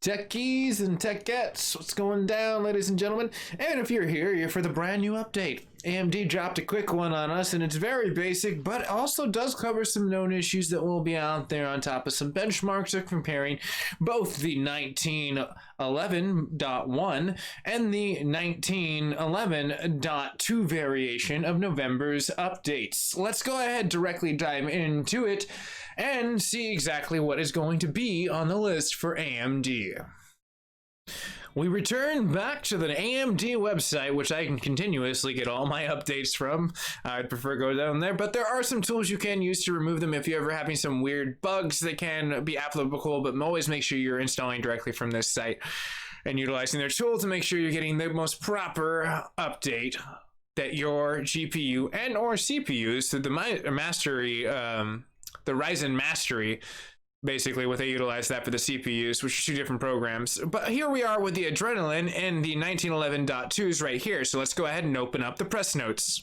Techies and techettes, what's going down, ladies and gentlemen? And if you're here, you're for the brand new update. AMD dropped a quick one on us, and it's very basic, but also does cover some known issues that will be out there on top of some benchmarks of comparing both the 1911.1 and the 1911.2 variation of November's updates. Let's go ahead directly dive into it and see exactly what is going to be on the list for AMD. We return back to the AMD website, which I can continuously get all my updates from. I'd prefer go down there, but there are some tools you can use to remove them if you're ever having some weird bugs that can be applicable, but always make sure you're installing directly from this site and utilizing their tool to make sure you're getting the most proper update that your GPU and or CPUs through the Mastery, the Ryzen Mastery, basically what they utilize that for the CPUs, which are two different programs. But here we are with the Adrenalin and the 1911.2s right here. So let's go ahead and open up the press notes.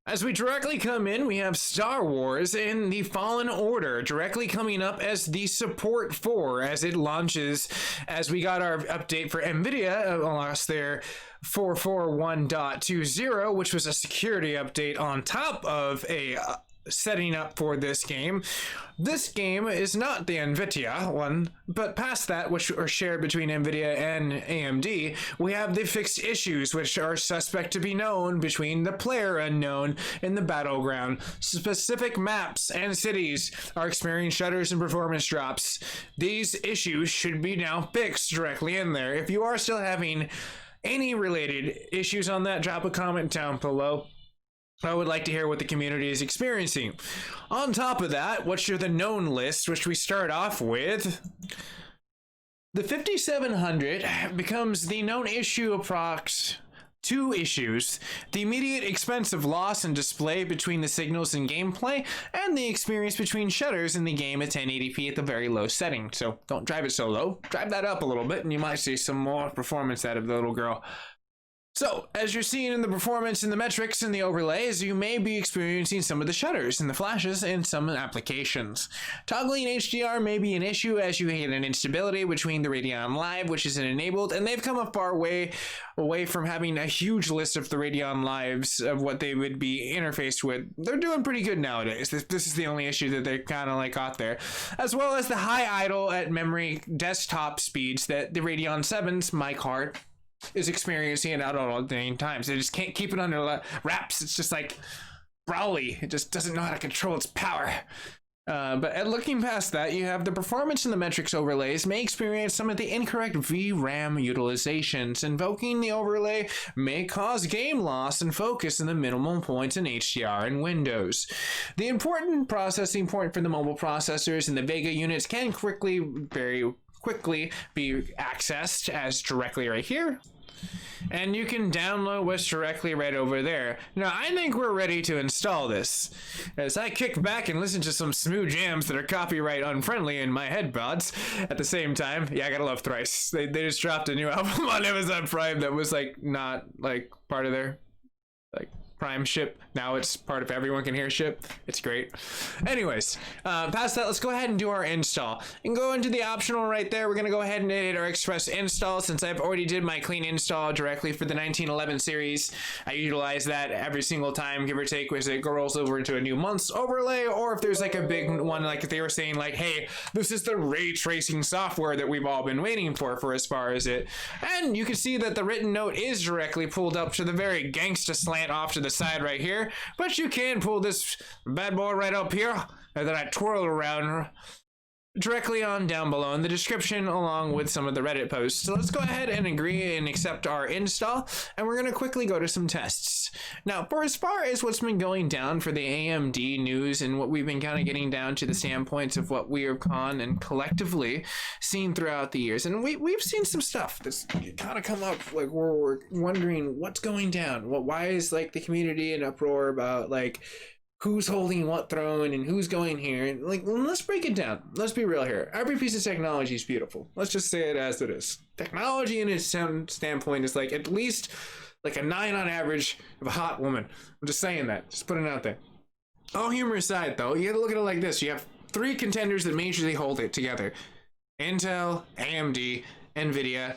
As we directly come in, we have Star Wars in the Fallen Order directly coming up as the support for as it launches, as we got our update for NVIDIA, lost their 441.20, which was a security update on top of a setting up for this game. This game is not the NVIDIA one, but past that, which are shared between NVIDIA and AMD, we have the fixed issues, which are suspect to be known between the player unknown and the battleground. Specific maps and cities are experiencing shudders and performance drops. These issues should be now fixed directly in there. If you are still having any related issues on that, drop a comment down below. I would like to hear what the community is experiencing. On top of that, what's the known list, which we start off with? The 5700 becomes the known issue approx. Two issues: the immediate expensive loss in display between the signals in gameplay, and the experience between shudders in the game at 1080p at the very low setting. So don't drive it so low, drive that up a little bit, and you might see some more performance out of the little girl. So, as you're seeing in the performance and the metrics and the overlays, you may be experiencing some of the shudders and the flashes in some applications. Toggling HDR may be an issue as you get an instability between the Radeon Live, which isn't enabled, and they've come a far way away from having a huge list of the Radeon Lives of what they would be interfaced with. They're doing pretty good nowadays. This is the only issue that they kind of like got there. As well as the high idle at memory desktop speeds that the Radeon 7's, my card, is experiencing it out all the dang times. They just can't keep it under wraps. It's just like Brawly. It just doesn't know how to control its power. But looking past that, you have the performance and the metrics overlays may experience some of the incorrect VRAM utilizations. Invoking the overlay may cause game loss and focus in the minimal points in HDR and Windows. The important processing point for the mobile processors and the Vega units can very quickly be accessed as directly right here, and you can download what's directly right over there. Now I think we're ready to install this. As I kick back and listen to some smooth jams that are copyright unfriendly in my headbuds at the same time. Yeah, I gotta love Thrice. They just dropped a new album on Amazon Prime that was like not like part of their like Prime ship. Now it's part of Everyone Can Hear ship. It's great. Anyways, past that, let's go ahead and do our install and go into the optional right there. We're gonna go ahead and hit our express install. Since I've already did my clean install directly for the 1911 series, I utilize that every single time, give or take, as it rolls over into a new month's overlay, or if there's like a big one, like if they were saying like, hey, this is the ray tracing software that we've all been waiting for as far as it. And you can see that the written note is directly pulled up to the very gangsta slant off to the side right here, but you can pull this bad boy right up here and then I twirl around directly on down below in the description along with some of the Reddit posts. So let's go ahead and agree and accept our install, and we're going to quickly go to some tests. Now, for as far as what's been going down for the AMD news and what we've been kind of getting down to the standpoints of what we have gone and collectively seen throughout the years, and we've seen some stuff that's kind of come up, like we're wondering what's going down. Why is like the community in uproar about like who's holding what throne and who's going here, and like, let's break it down. Let's be real here. Every piece of technology is beautiful. Let's just say it as it is. Technology in its standpoint is like at least like a 9 on average of a hot woman. I'm just saying that, just putting it out there. All humor aside though, you gotta look at it like this. You have 3 contenders that majorly hold it together. Intel, AMD, NVIDIA,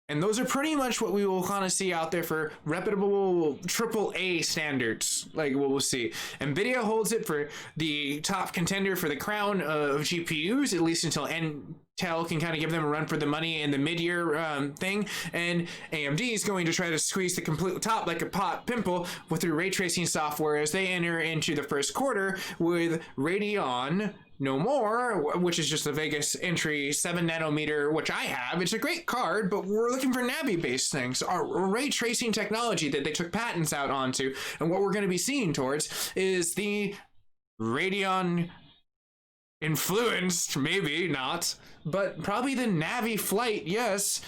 and those are pretty much what we will kind of see out there for reputable AAA standards, like what we'll see. NVIDIA holds it for the top contender for the crown of GPUs, at least until Intel can kind of give them a run for the money in the mid-year thing, and AMD is going to try to squeeze the complete top like a pot pimple with their ray tracing software as they enter into the first quarter with Radeon No More, which is just a Vega entry 7 nanometer, which I have. It's a great card, but we're looking for Navi-based things. Our ray tracing technology that they took patents out onto, and what we're going to be seeing towards is the Radeon influenced, maybe not, but probably the Navi flight, yes,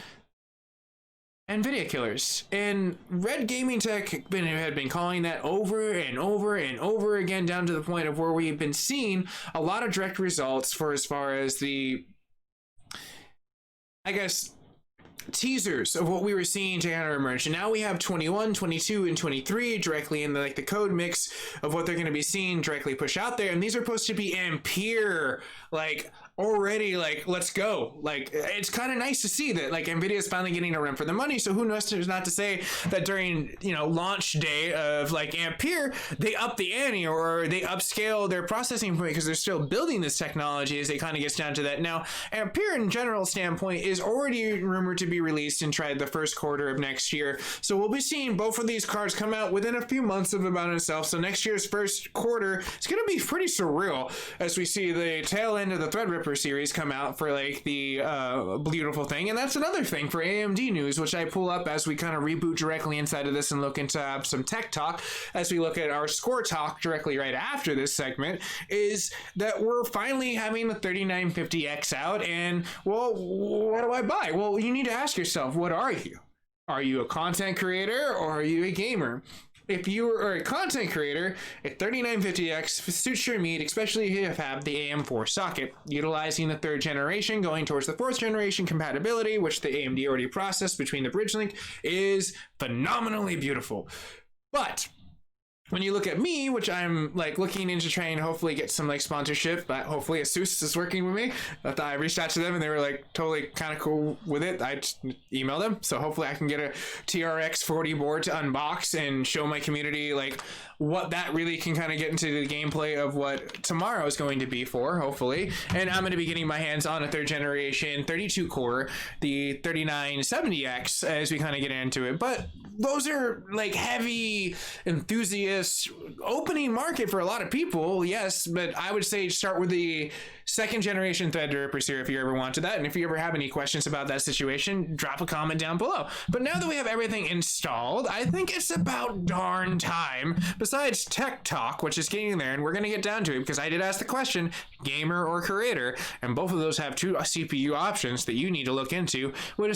NVIDIA killers. And Red Gaming Tech had been calling that over and over and over again, down to the point of where we've been seeing a lot of direct results for as far as the, I guess, teasers of what we were seeing to kind of emerge. And now we have 21, 22, and 23 directly in the code mix of what they're going to be seeing directly push out there. And these are supposed to be Ampere, like, already, like, let's go. Like, it's kind of nice to see that, like, NVIDIA is finally getting a run for the money. So who knows, not to say that during, you know, launch day of like Ampere, they up the ante or they upscale their processing point because they're still building this technology as it kind of gets down to that. Now, Ampere in general standpoint is already rumored to be released and tried the first quarter of next year. So we'll be seeing both of these cards come out within a few months of about itself. So next year's first quarter is going to be pretty surreal as we see the tail end of the Theadripper series come out for like the beautiful thing. And that's another thing for AMD news, which I pull up as we kind of reboot directly inside of this and look into some tech talk as we look at our score talk directly right after this segment, is that we're finally having the 3950X out. And well, what do I buy? Well, you need to ask yourself, what are you? Are you a content creator or are you a gamer? If you are a content creator, a 3950X suits your need, especially if you have the AM4 socket, utilizing the 3rd generation, going towards the 4th generation compatibility, which the AMD already processed between the bridge link, is phenomenally beautiful. But when you look at me, which I'm like looking into trying to hopefully get some like sponsorship, but hopefully Asus is working with me. I reached out to them and they were like totally kind of cool with it. I just emailed them. So hopefully I can get a TRX 40 board to unbox and show my community like what that really can kind of get into the gameplay of what tomorrow is going to be for, hopefully. And I'm going to be getting my hands on a 3rd generation 32 core, the 3970X, as we kind of get into it. But those are like heavy enthusiast opening market for a lot of people, yes, but I would say start with the 2nd generation Theadripper here if you ever wanted that. And if you ever have any questions about that situation, drop a comment down below. But now that we have everything installed, I think it's about darn time, besides tech talk, which is getting there, and we're going to get down to it because I did ask the question, gamer or creator, and both of those have 2 CPU options that you need to look into with a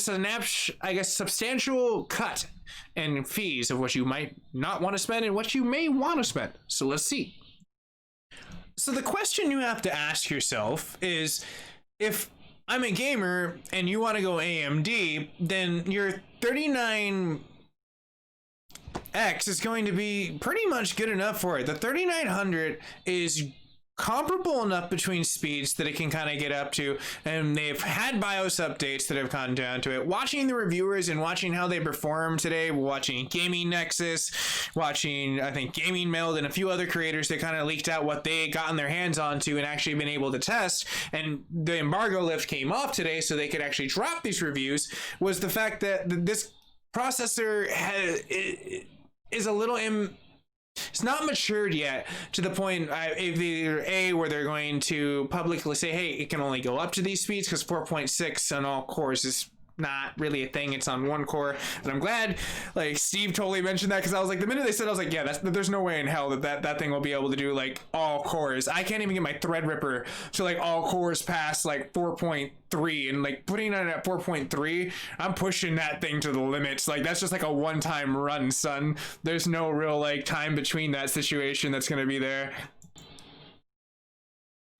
substantial cut and fees of what you might not want to spend and what you may want to spend. So let's see. So the question you have to ask yourself is, if I'm a gamer and you want to go AMD, then your 39X is going to be pretty much good enough for it. The 3900 is comparable enough between speeds that it can kind of get up to, and they've had BIOS updates that have gone down to it. Watching the reviewers and watching how they perform today, watching Gaming Nexus, watching I think Gaming Meld and a few other creators that kind of leaked out what they gotten their hands onto and actually been able to test, and the embargo lift came off today so they could actually drop these reviews, was the fact that this processor is a little it's not matured yet to the point either where they're going to publicly say, hey, it can only go up to these speeds, because 4.6 on all cores is not really a thing. It's on 1 core, and I'm glad like Steve totally mentioned that, because I was like, the minute they said, I was like, yeah, there's no way in hell that thing will be able to do like all cores. I can't even get my Threadripper to like all cores past like 4.3, and like putting it at 4.3, I'm pushing that thing to the limits. Like that's just like a one-time run, son. There's no real like time between that situation that's going to be there.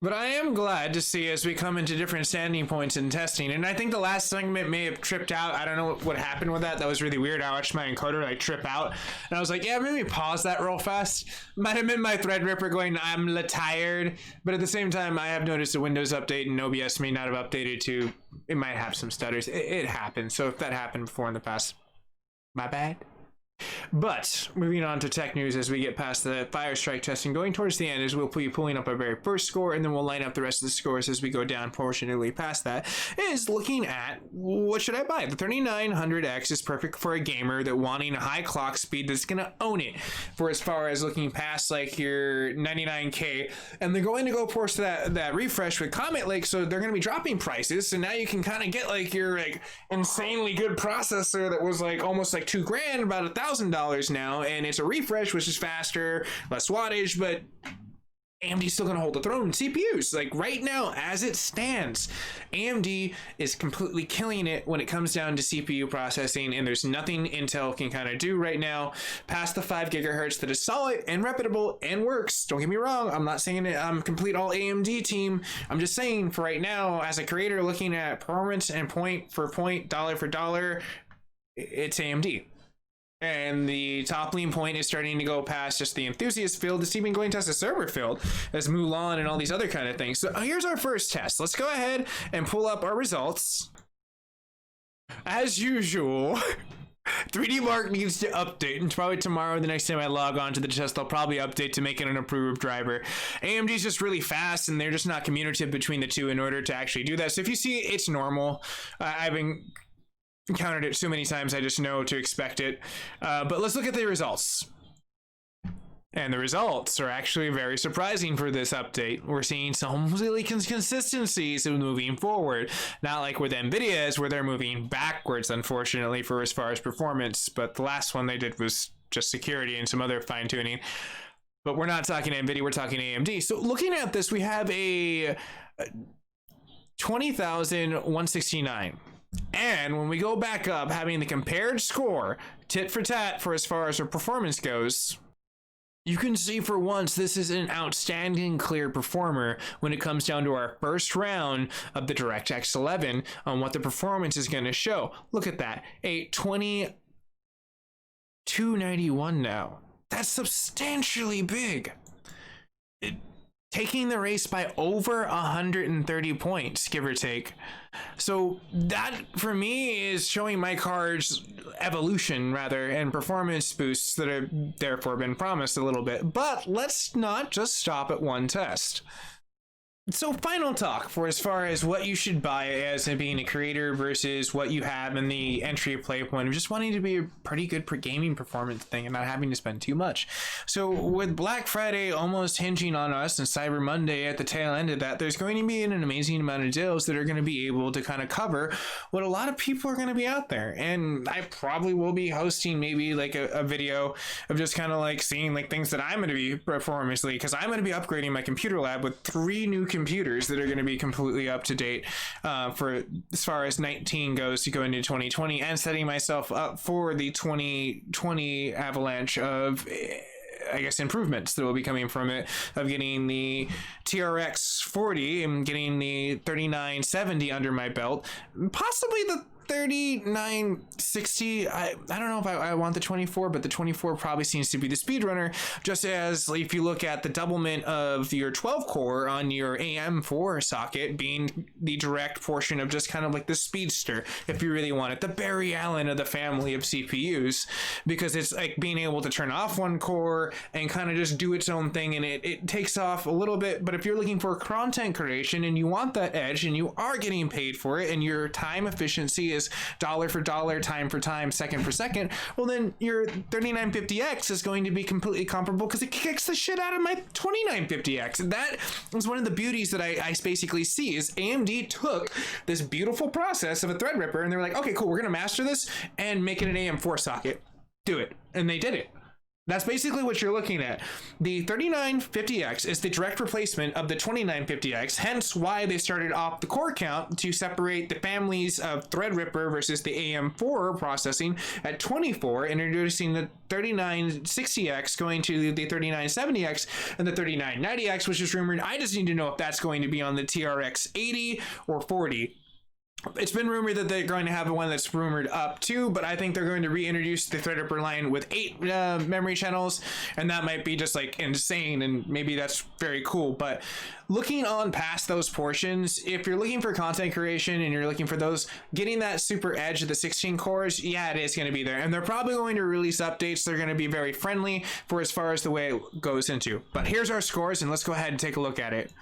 But I am glad to see as we come into different standing points in testing. And I think the last segment may have tripped out. I don't know what happened with that. That was really weird. I watched my encoder like trip out. And I was like, yeah, maybe pause that real fast. Might have been my Theadripper going, I'm tired. But at the same time, I have noticed a Windows update and OBS may not have updated to, it might have some stutters. It happens. So if that happened before in the past, my bad. But moving on to tech news as we get past the Firestrike testing, going towards the end is we'll be pulling up our very first score, and then we'll line up the rest of the scores as we go down proportionally past that, is looking at what should I buy. The 3900X is perfect for a gamer that wanting a high clock speed that's going to own it for as far as looking past like your 99K, and they're going to go force that refresh with Comet Lake, so they're going to be dropping prices, so now you can kind of get like your like insanely good processor that was like almost like $2,000, about $1,000 now, and it's a refresh which is faster, less wattage, but AMD's still gonna hold the throne in CPUs. Like right now as it stands, AMD is completely killing it when it comes down to CPU processing, and there's nothing Intel can kind of do right now past the 5 gigahertz that is solid and reputable and works. Don't get me wrong, I'm not saying that I'm complete all AMD team. I'm just saying for right now, as a creator looking at performance and point for point, dollar for dollar, it's AMD. And the top lean point is starting to go past just the enthusiast field. It's even going past the server field as Mulan and all these other kind of things. So here's our first test. Let's go ahead and pull up our results. As usual, 3D Mark needs to update, and probably tomorrow, the next time I log on to the test, they'll probably update to make it an approved driver. AMD's just really fast, and they're just not communicative between the two in order to actually do that. So if you see it's normal, I've been encountered it so many times, I just know to expect it. But let's look at the results. And the results are actually very surprising for this update. We're seeing some really consistencies moving forward. Not like with NVIDIA's, where they're moving backwards, unfortunately, for as far as performance. But the last one they did was just security and some other fine-tuning. But we're not talking NVIDIA, we're talking AMD. So looking at this, we have a 20,169. And when we go back up, having the compared score, tit for tat for as far as our performance goes, you can see for once this is an outstanding clear performer when it comes down to our first round of the DirectX 11 on what the performance is going to show. Look at that, a 2291 now. That's substantially big. Taking the race by over 130 points, give or take. So that, for me, is showing my card's evolution, rather, and performance boosts that have therefore been promised a little bit. But let's not just stop at one test. So final talk for as far as what you should buy as being a creator versus what you have in the entry play point of just wanting to be a pretty good gaming performance thing and not having to spend too much. So with Black Friday almost hinging on us and Cyber Monday at the tail end of that, there's going to be an amazing amount of deals that are going to be able to kind of cover what a lot of people are going to be out there. And I probably will be hosting maybe like a video of just kind of like seeing like things that I'm going to be performance-ly, because I'm going to be upgrading my computer lab with 3 new computers that are going to be completely up to date for as far as 19 goes to go into 2020, and setting myself up for the 2020 avalanche of I guess improvements that will be coming from it, of getting the TRX 40 and getting the 3970 under my belt, possibly the 3960. I don't know if I want the 24, but the 24 probably seems to be the speedrunner, just as if you look at the doublement of your 12 core on your AM4 socket being the direct portion of just kind of like the speedster, if you really want it, the Barry Allen of the family of CPUs, because it's like being able to turn off one core and kind of just do its own thing, and it takes off a little bit. But if you're looking for content creation and you want that edge and you are getting paid for it, and your time efficiency is dollar for dollar, time for time, second for second, well then your 3950X is going to be completely comparable, because it kicks the shit out of my 2950X. And that is one of the beauties that I basically see, is AMD took this beautiful process of a Theadripper and they're like, okay, cool, we're gonna master this and make it an AM4 socket. Do it. And they did it. That's basically what you're looking at. The 3950X is the direct replacement of the 2950X, hence why they started off the core count to separate the families of Threadripper versus the AM4 processing at 24, introducing the 3960X going to the 3970X and the 3990X, which is rumored. I just need to know if that's going to be on the TRX 80 or 40. It's been rumored that they're going to have one that's rumored up too, but I think they're going to reintroduce the Threadripper line with 8 memory channels, and that might be just like insane, and maybe that's very cool. But looking on past those portions, if you're looking for content creation and you're looking for those, getting that super edge of the 16 cores, yeah, it is going to be there, and they're probably going to release updates. They're going to be very friendly for as far as the way it goes into. But here's our scores, and let's go ahead and take a look at it.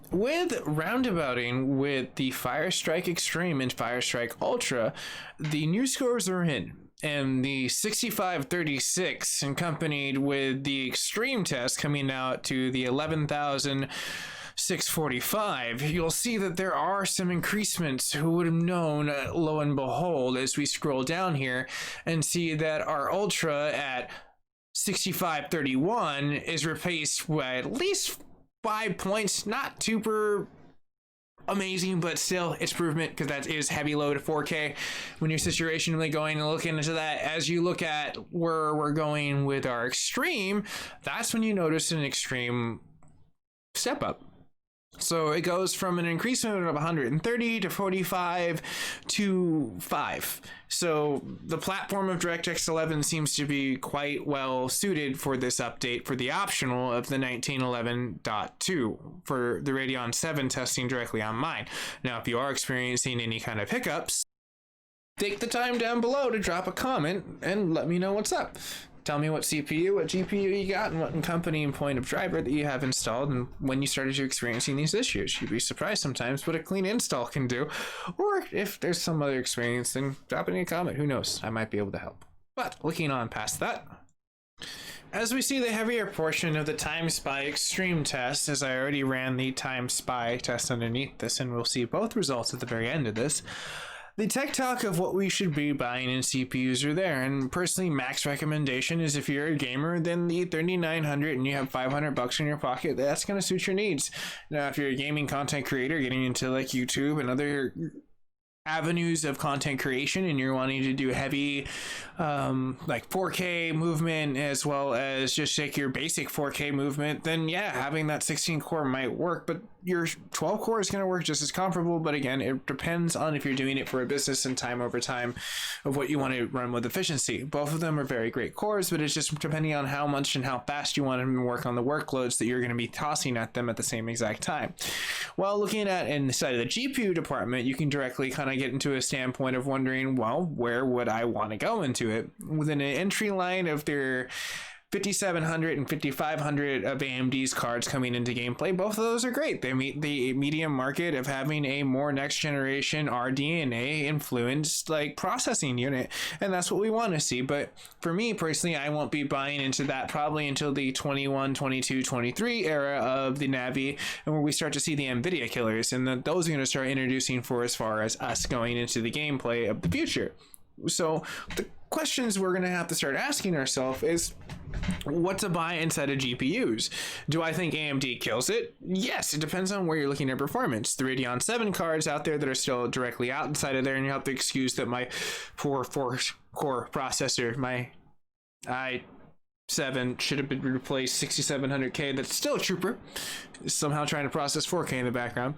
With roundabouting with the Firestrike Extreme and Firestrike Ultra, the new scores are in. And the 6536 accompanied with the Extreme test coming out to the 11,645, you'll see that there are some increasements. Who would have known, lo and behold, as we scroll down here and see that our Ultra at 6531 is replaced by at least 5 points, not super amazing, but still it's improvement because that is heavy load 4K. When you're situationally going and looking into that, as you look at where we're going with our Extreme, that's when you notice an extreme step up. So it goes from an increasement of 130 to 45 to 5. So the platform of DirectX 11 seems to be quite well suited for this update for the optional of the 1911.2 for the Radeon 7 testing directly on mine. Now, if you are experiencing any kind of hiccups, take the time down below to drop a comment and let me know what's up. Tell me what CPU, what GPU you got, and what company and point of driver that you have installed, and when you started experiencing these issues. You'd be surprised sometimes what a clean install can do. Or if there's some other experience, then drop it in a comment. Who knows? I might be able to help. But looking on past that, as we see the heavier portion of the Time Spy Extreme test, as I already ran the Time Spy test underneath this, and we'll see both results at the very end of this, the tech talk of what we should be buying in CPUs are there, and personally, max recommendation is if you're a gamer, then the 3900 and you have $500 in your pocket, that's going to suit your needs. Now, if you're a gaming content creator getting into like YouTube and other avenues of content creation and you're wanting to do heavy like 4K movement as well as just like your basic 4K movement, then yeah, having that 16 core might work, but your 12 core is going to work just as comparable. But again, it depends on if you're doing it for a business and time over time of what you want to run with efficiency. Both of them are very great cores, but it's just depending on how much and how fast you want to work on the workloads that you're going to be tossing at them at the same exact time. While looking at inside of the GPU department, you can directly kind of get into a standpoint of wondering, well, where would I want to go into it? Within an entry line of their 5700 and 5500 of AMD's cards coming into gameplay, both of those are great. They meet the medium market of having a more next generation RDNA influenced like processing unit, and that's what we want to see. But for me personally, I won't be buying into that probably until the 21, 22, 23 era of the Navi, and where we start to see the NVIDIA killers, and those are going to start introducing for as far as us going into the gameplay of the future. So the questions we're going to have to start asking ourselves is what to buy inside of GPUs. Do I think AMD kills it? Yes, it depends on where you're looking at performance. The Radeon 7 cards out there that are still directly outside of there, and you have to excuse that my 4-core processor, my i7 should have been replaced 6700K. That's still a trooper. Somehow trying to process 4K in the background.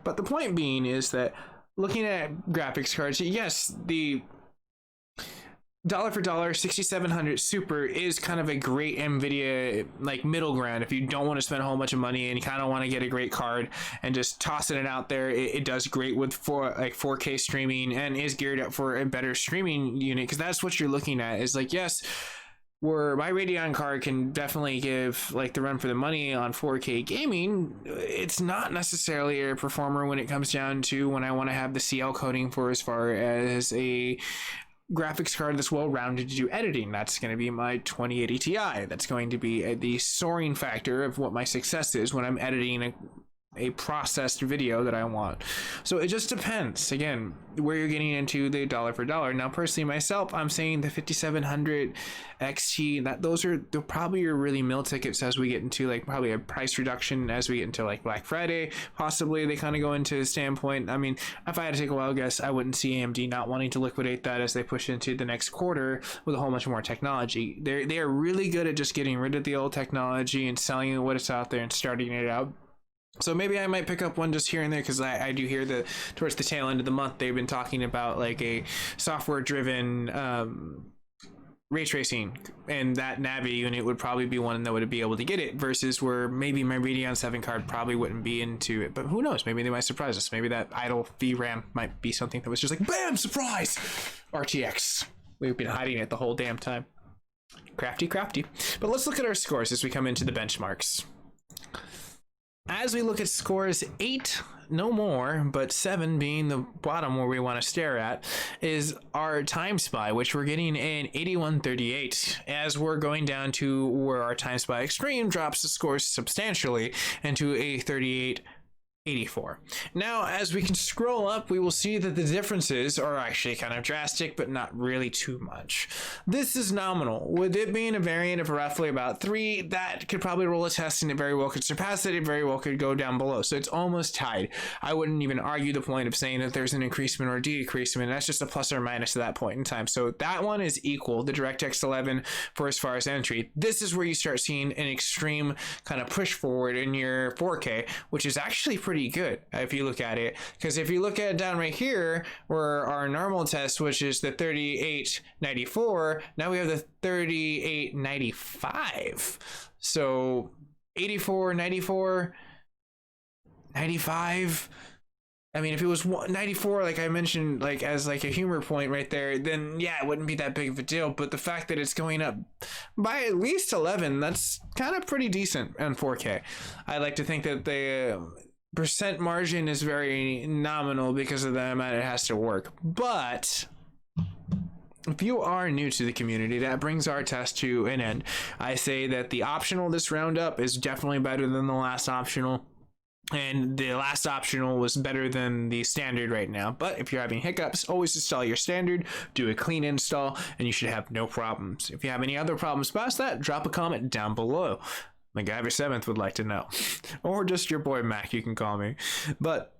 But the point being is that looking at graphics cards, yes, the dollar for dollar 6700 Super is kind of a great NVIDIA like middle ground. If you don't want to spend a whole bunch of money and you kind of want to get a great card and just tossing it out there, it does great with 4K streaming and is geared up for a better streaming unit, because that's what you're looking at. Is like, yes, where my Radeon card can definitely give like the run for the money on 4K gaming, it's not necessarily a performer when it comes down to when I want to have the CL coding for as far as a graphics card that's well rounded to do editing. That's going to be my 2080 Ti. That's going to be the soaring factor of what my success is when I'm editing a processed video that I want. So it just depends, again, where you're getting into the dollar for dollar. Now personally myself, I'm saying the 5700 XT, that those are probably your really meal tickets as we get into like probably a price reduction as we get into like Black Friday. Possibly they kind of go into a standpoint. I mean, if I had to take a wild guess, I wouldn't see AMD not wanting to liquidate that as they push into the next quarter with a whole bunch more technology. They are really good at just getting rid of the old technology and selling what it's out there and starting it out. So maybe I might pick up one just here and there, because I do hear that towards the tail end of the month they've been talking about like a software driven ray tracing, and that Navi unit would probably be one that would be able to get it, versus where maybe my Radeon 7 card probably wouldn't be into it. But who knows, maybe they might surprise us. Maybe that idle VRAM might be something that was just like bam, surprise, RTX. We've been hiding it the whole damn time. Crafty. But let's look at our scores as we come into the benchmarks. As we look at scores, 8, no more, but 7 being the bottom where we want to stare at, is our time spy, which we're getting in 8138. As we're going down to where our time spy extreme drops the scores substantially into a 3884. Now, as we can scroll up, we will see that the differences are actually kind of drastic, but not really too much. This is nominal. With it being a variant of roughly about 3, that could probably roll a test and it very well could surpass it. It very well could go down below. So it's almost tied. I wouldn't even argue the point of saying that there's an increasement or a decreasement. That's just a plus or minus at that point in time. So that one is equal, the DirectX 11 for as far as entry. This is where you start seeing an extreme kind of push forward in your 4K, which is actually pretty good if you look at it, because if you look at it down right here where our normal test, which is the 3894, now we have the 3895. So 84, 94, 95. I mean, if it was 94, like I mentioned, like as like a humor point right there, then yeah, it wouldn't be that big of a deal. But the fact that it's going up by at least 11, that's kind of pretty decent on 4K. I like to think that the percent margin is very nominal because of the amount it has to work. But if you are new to the community, that brings our test to an end. I say that the optional this roundup is definitely better than the last optional. And the last optional was better than the standard right now. But if you're having hiccups, always install your standard, do a clean install, and you should have no problems. If you have any other problems past that, drop a comment down below. MacGyver7th would like to know. Or just your boy Mac, you can call me. But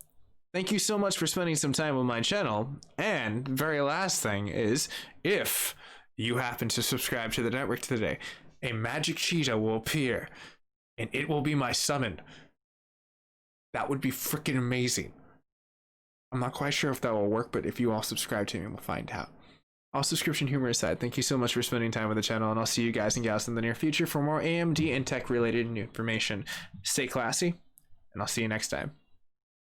thank you so much for spending some time on my channel. And very last thing is, if you happen to subscribe to the network today, a magic cheetah will appear, and it will be my summon. That would be freaking amazing. I'm not quite sure if that will work, but if you all subscribe to me, we'll find out. All subscription humor aside, thank you so much for spending time with the channel, and I'll see you guys and gals in the near future for more AMD and tech related information. Stay classy, and I'll see you next time.